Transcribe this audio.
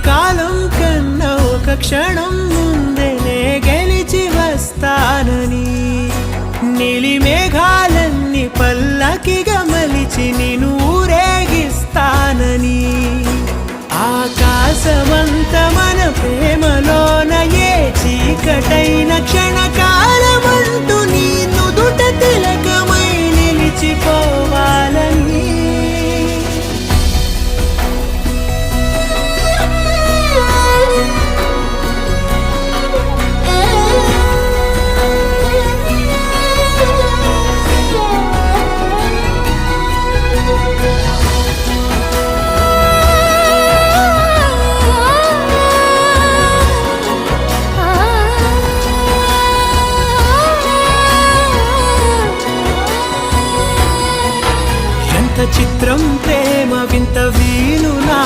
కాలం కన్నా ఒక క్షణం ముందేనే గెలిచి వస్తానని, నీలి మేఘాలన్నీ పల్లకిగా మలిచి నిన్ను ఊరేగిస్తానని, ఆకాశమంత మన ప్రేమలోన ఏ చీకటైన క్షణకాలమంటూ నీ నుదుట తిలకమై నిలిచిపోవాలని. చిత్రం ప్రేమ వింత వీలు నా